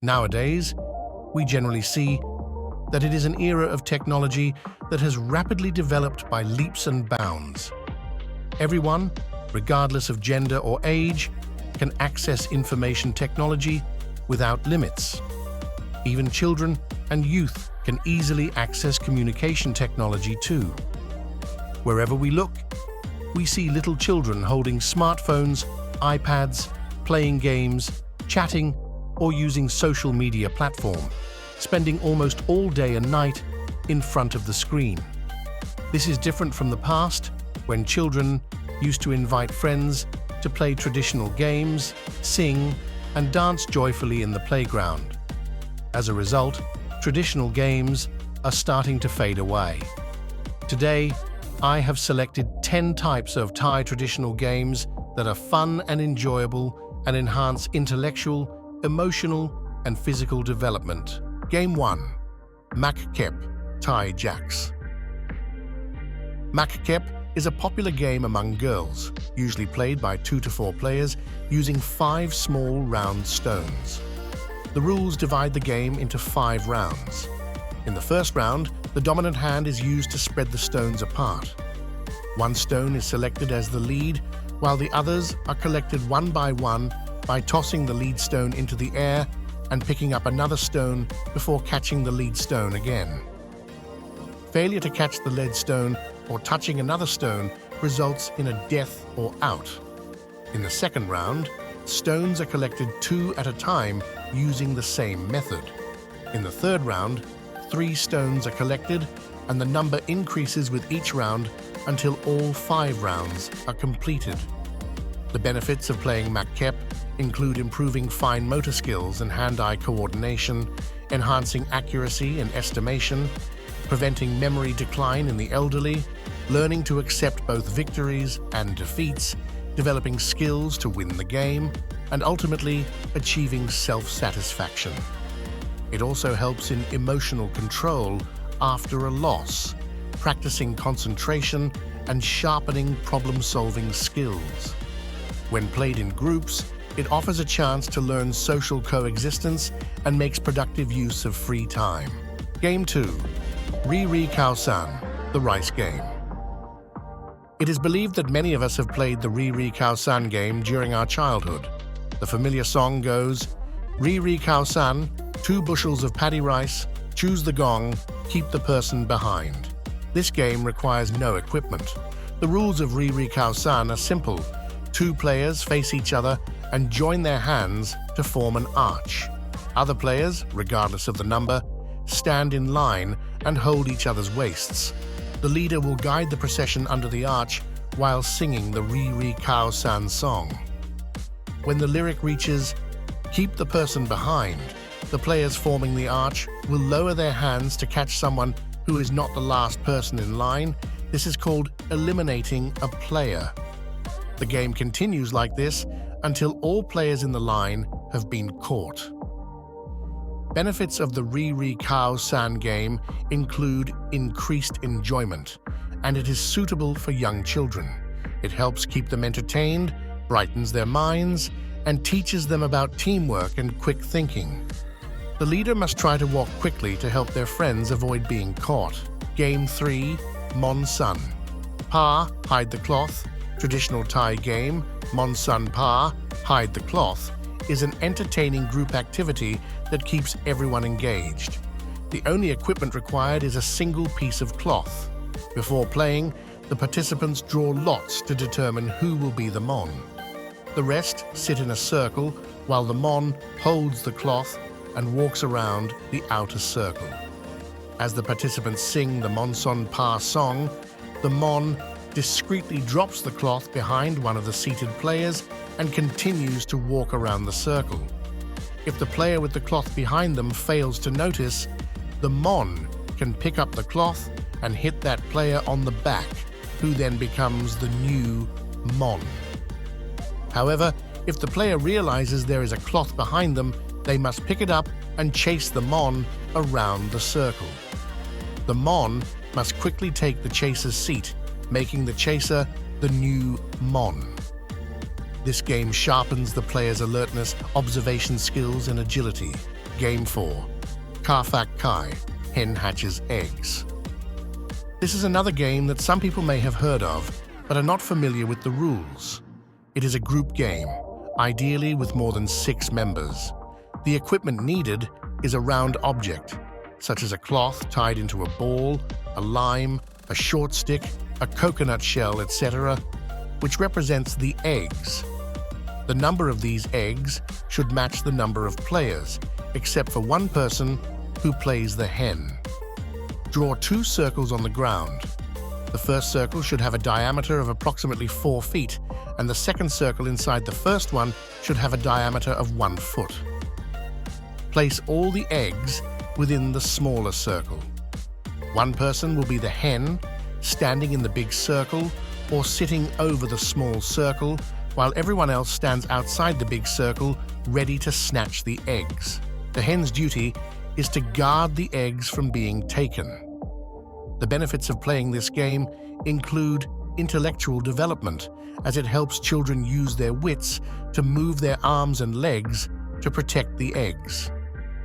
Nowadays, we generally see that it is an era of technology that has rapidly developed by leaps and bounds. Everyone, regardless of gender or age, can access information technology without limits. Even children and youth can easily access communication technology too. Wherever we look, we see little children holding smartphones, iPads, playing games, chatting, or using social media platform, spending almost all day and night in front of the screen. This is different from the past, when children used to invite friends to play traditional games, sing, and dance joyfully in the playground. As a result, traditional games are starting to fade away. Today, I have selected 10 types of Thai traditional games that are fun and enjoyable and enhance intellectual, emotional, and physical development. Game 1. Mak Kep, Thai Jacks. Mak Kep is a popular game among girls, usually played by 2 to 4 players using 5 small round stones. The rules divide the game into 5 rounds. In the first round, the dominant hand is used to spread the stones apart. One stone is selected as the lead, while the others are collected one by tossing the lead stone into the air and picking up another stone before catching the lead stone again. Failure to catch the lead stone or touching another stone results in a death or out. In the second round, stones are collected 2 at a time using the same method. In the third round, 3 stones are collected and the number increases with each round until all 5 rounds are completed. The benefits of playing Mak Kep include improving fine motor skills and hand-eye coordination, enhancing accuracy and estimation, preventing memory decline in the elderly, learning to accept both victories and defeats, developing skills to win the game, and ultimately achieving self-satisfaction. It also helps in emotional control after a loss, practicing concentration and sharpening problem-solving skills. When played in groups, it offers a chance to learn social coexistence and makes productive use of free time. Game 2. Ree Ree Khao San, the Rice Game. It is believed that many of us have played the Ree Ree Khao San game during our childhood. The familiar song goes, "Ree Ree Khao San, 2 bushels of paddy rice, choose the gong, keep the person behind." This game requires no equipment. The rules of Ree Ree Khao San are simple. 2 players face each other and join their hands to form an arch. Other players, regardless of the number, stand in line and hold each other's waists. The leader will guide the procession under the arch while singing the Ree Ree Khao San song. When the lyric reaches, "Keep the person behind," the players forming the arch will lower their hands to catch someone who is not the last person in line. This is called eliminating a player. The game continues like this until all players in the line have been caught. Benefits of the Ree Ree Khao San game include increased enjoyment, and it is suitable for young children. It helps keep them entertained, brightens their minds, and teaches them about teamwork and quick thinking. The leader must try to walk quickly to help their friends avoid being caught. Game 3, Mon Son Pa, Hide the Cloth. Traditional Thai game, Mon Son Pa, Hide the Cloth, is an entertaining group activity that keeps everyone engaged. The only equipment required is a single piece of cloth. Before playing, the participants draw lots to determine who will be the Mon. The rest sit in a circle while the Mon holds the cloth and walks around the outer circle. As the participants sing the Mon Son Pa song, the Mon discreetly drops the cloth behind one of the seated players and continues to walk around the circle. If the player with the cloth behind them fails to notice, the Mon can pick up the cloth and hit that player on the back, who then becomes the new Mon. However, if the player realizes there is a cloth behind them, they must pick it up and chase the Mon around the circle. The Mon must quickly take the chaser's seat, making the chaser the new Mon. This game sharpens the player's alertness, observation skills, and agility. Game 4. Fack Kai, Hen Hatches Eggs. This is another game that some people may have heard of, but are not familiar with the rules. It is a group game, ideally with more than 6 members. The equipment needed is a round object, such as a cloth tied into a ball, a lime, a short stick, a coconut shell, etc., which represents the eggs. The number of these eggs should match the number of players, except for one person who plays the hen. Draw 2 circles on the ground. The first circle should have a diameter of approximately 4 feet, and the second circle inside the first one should have a diameter of 1 foot. Place all the eggs within the smaller circle. One person will be the hen, standing in the big circle or sitting over the small circle, while everyone else stands outside the big circle, ready to snatch the eggs. The hen's duty is to guard the eggs from being taken. The benefits of playing this game include intellectual development, as it helps children use their wits to move their arms and legs to protect the eggs.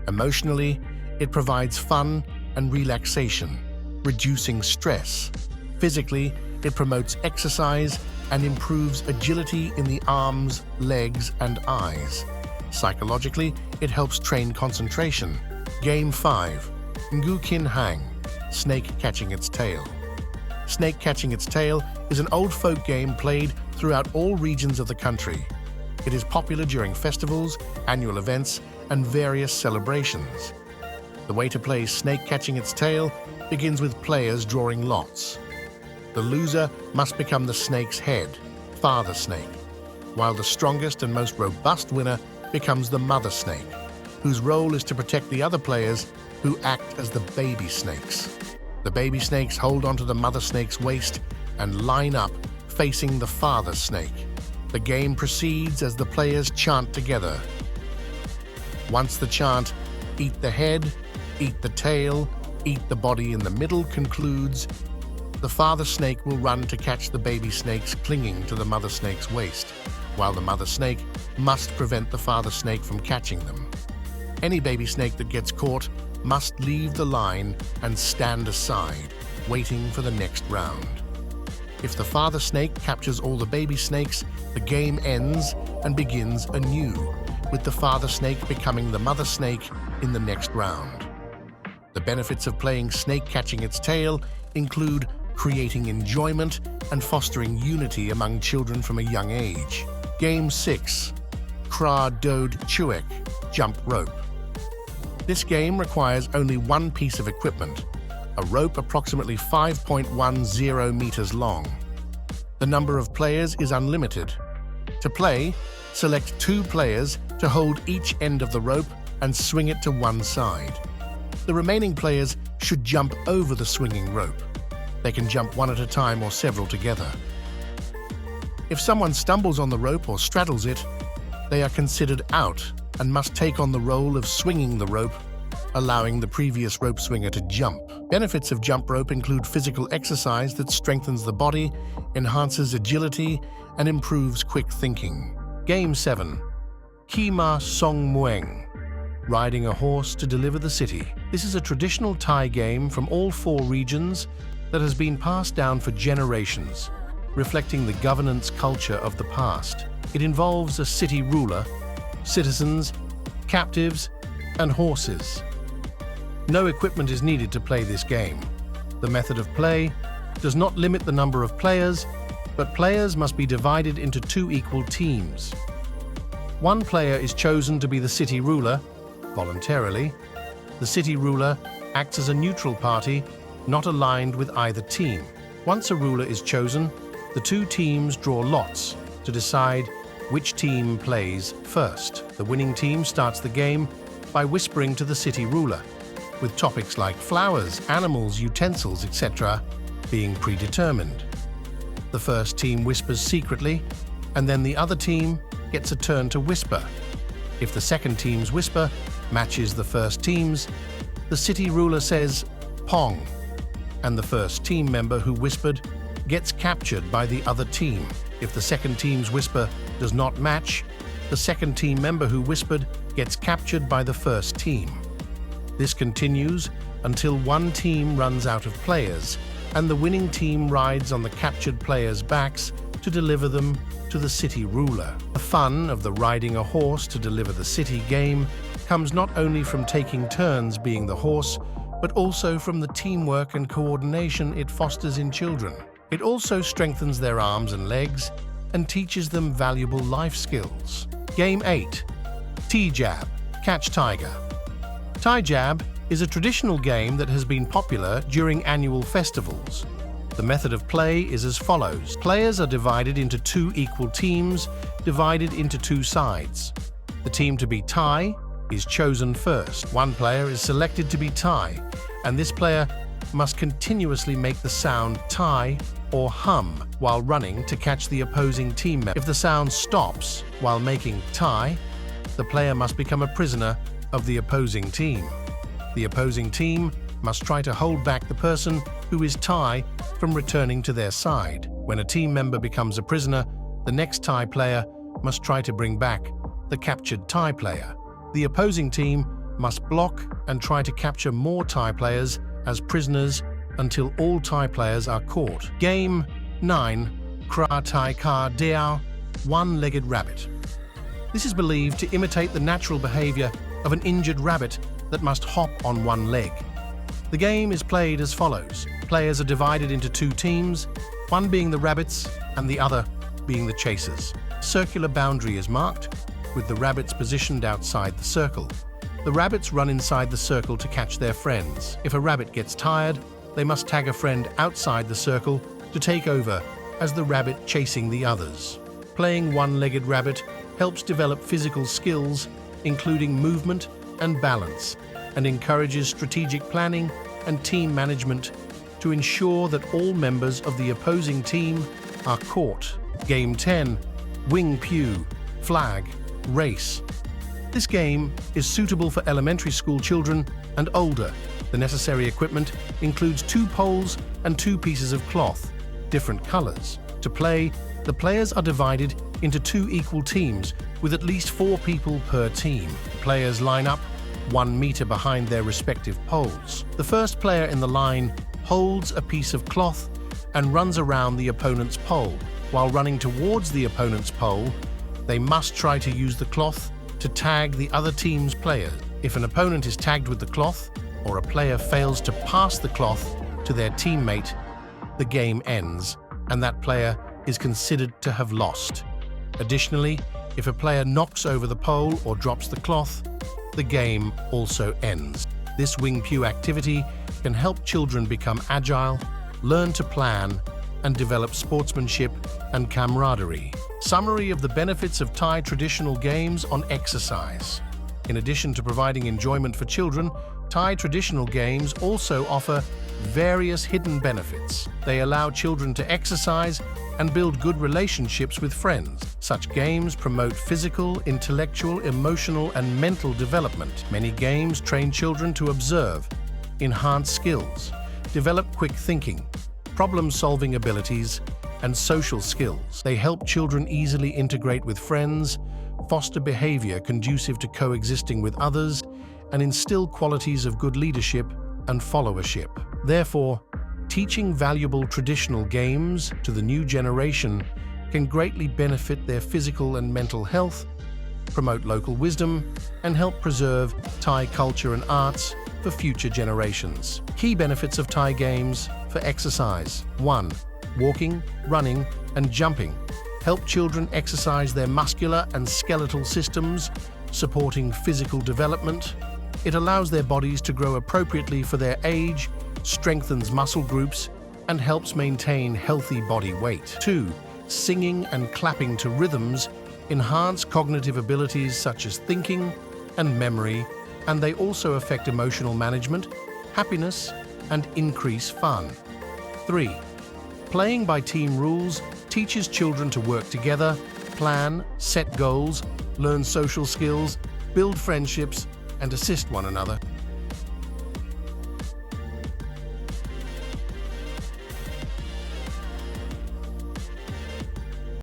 Emotionally, it provides fun and relaxation, reducing stress. Physically, it promotes exercise and improves agility in the arms, legs, and eyes. Psychologically, it helps train concentration. Game 5. Ngu Kin Hang, Snake Catching Its Tail. Snake Catching Its Tail is an old folk game played throughout all regions of the country. It is popular during festivals, annual events, and various celebrations. The way to play Snake Catching Its Tail begins with players drawing lots. The loser must become the snake's head, father snake, while the strongest and most robust winner becomes the mother snake, whose role is to protect the other players who act as the baby snakes. The baby snakes hold onto the mother snake's waist and line up facing the father snake. The game proceeds as the players chant together. Once the chant, "Eat the head, eat the tail, eat the body in the middle" concludes, the father snake will run to catch the baby snakes clinging to the mother snake's waist, while the mother snake must prevent the father snake from catching them. Any baby snake that gets caught must leave the line and stand aside, waiting for the next round. If the father snake captures all the baby snakes, the game ends and begins anew, with the father snake becoming the mother snake in the next round. The benefits of playing Snake Catching Its Tail include creating enjoyment and fostering unity among children from a young age. Game 6. Kra Dode Chuek, Jump Rope. This game requires only one piece of equipment, a rope approximately 5.10 meters long. The number of players is unlimited. To play, select 2 players to hold each end of the rope and swing it to one side. The remaining players should jump over the swinging rope. They can jump one at a time or several together. If someone stumbles on the rope or straddles it, they are considered out and must take on the role of swinging the rope, allowing the previous rope swinger to jump. Benefits of jump rope include physical exercise that strengthens the body, enhances agility, and improves quick thinking. Game 7. Khee Song Mueng, Riding a Horse to Deliver the City. This is a traditional Thai game from all 4 regions that has been passed down for generations, reflecting the governance culture of the past. It involves a city ruler, citizens, captives, and horses. No equipment is needed to play this game. The method of play does not limit the number of players, but players must be divided into 2 equal teams. One player is chosen to be the city ruler, voluntarily. The city ruler acts as a neutral party, not aligned with either team. Once a ruler is chosen, the 2 teams draw lots to decide which team plays first. The winning team starts the game by whispering to the city ruler, with topics like flowers, animals, utensils, etc. being predetermined. The first team whispers secretly, and then the other team gets a turn to whisper. If the second team's whisper matches the first team's, the city ruler says "Pong," and the first team member who whispered gets captured by the other team. If the second team's whisper does not match, the second team member who whispered gets captured by the first team. This continues until one team runs out of players, and the winning team rides on the captured players' backs to deliver them to the city ruler. The fun of the riding a horse to deliver the city game comes not only from taking turns being the horse, but also from the teamwork and coordination it fosters in children. It also strengthens their arms and legs and teaches them valuable life skills. Game 8. T-Jab, Catch Tiger. T-Jab is a traditional game that has been popular during annual festivals. The method of play is as follows. Players are divided into two equal teams, divided into two sides. The team to be tie is chosen first. One player is selected to be tie, and this player must continuously make the sound tie or hum while running to catch the opposing team member. If the sound stops while making tie, the player must become a prisoner of the opposing team. The opposing team must try to hold back the person who is tie from returning to their side. When a team member becomes a prisoner, the next tie player must try to bring back the captured tie player. The opposing team must block and try to capture more tie players as prisoners until all tie players are caught. Game 9. Kra Tai Kha Deaw, One-Legged Rabbit. This is believed to imitate the natural behavior of an injured rabbit that must hop on one leg. The game is played as follows. Players are divided into two teams, one being the rabbits and the other being the chasers. Circular boundary is marked, with the rabbits positioned outside the circle. The rabbits run inside the circle to catch their friends. If a rabbit gets tired, they must tag a friend outside the circle to take over as the rabbit chasing the others. Playing one-legged rabbit helps develop physical skills, including movement and balance, and encourages strategic planning and team management to ensure that all members of the opposing team are caught. Game 10. Wing Piew, Flag, Race. This game is suitable for elementary school children and older. The necessary equipment includes 2 poles and 2 pieces of cloth, different colors. To play, the players are divided into 2 equal teams with at least 4 people per team. Players line up 1 meter behind their respective poles. The first player in the line holds a piece of cloth and runs around the opponent's pole. While running towards the opponent's pole, they must try to use the cloth to tag the other team's players. If an opponent is tagged with the cloth, or a player fails to pass the cloth to their teammate, the game ends, and that player is considered to have lost. Additionally, if a player knocks over the pole or drops the cloth, the game also ends. This Wing Piew activity can help children become agile, learn to plan, and develop sportsmanship and camaraderie. Summary of the benefits of Thai traditional games on exercise. In addition to providing enjoyment for children, Thai traditional games also offer various hidden benefits. They allow children to exercise and build good relationships with friends. Such games promote physical, intellectual, emotional, and mental development. Many games train children to observe, enhance skills, develop quick thinking, problem-solving abilities, and social skills. They help children easily integrate with friends, foster behavior conducive to coexisting with others, and instill qualities of good leadership and followership. Therefore, teaching valuable traditional games to the new generation can greatly benefit their physical and mental health, promote local wisdom, and help preserve Thai culture and arts for future generations. Key benefits of Thai games for exercise. 1. Walking, running, and jumping help children exercise their muscular and skeletal systems, supporting physical development. It allows their bodies to grow appropriately for their age, strengthens muscle groups, and helps maintain healthy body weight. 2. Singing and clapping to rhythms enhance cognitive abilities such as thinking and memory, and they also affect emotional management, happiness, and increase fun. 3. Playing by team rules teaches children to work together, plan, set goals, learn social skills, build friendships, and assist one another.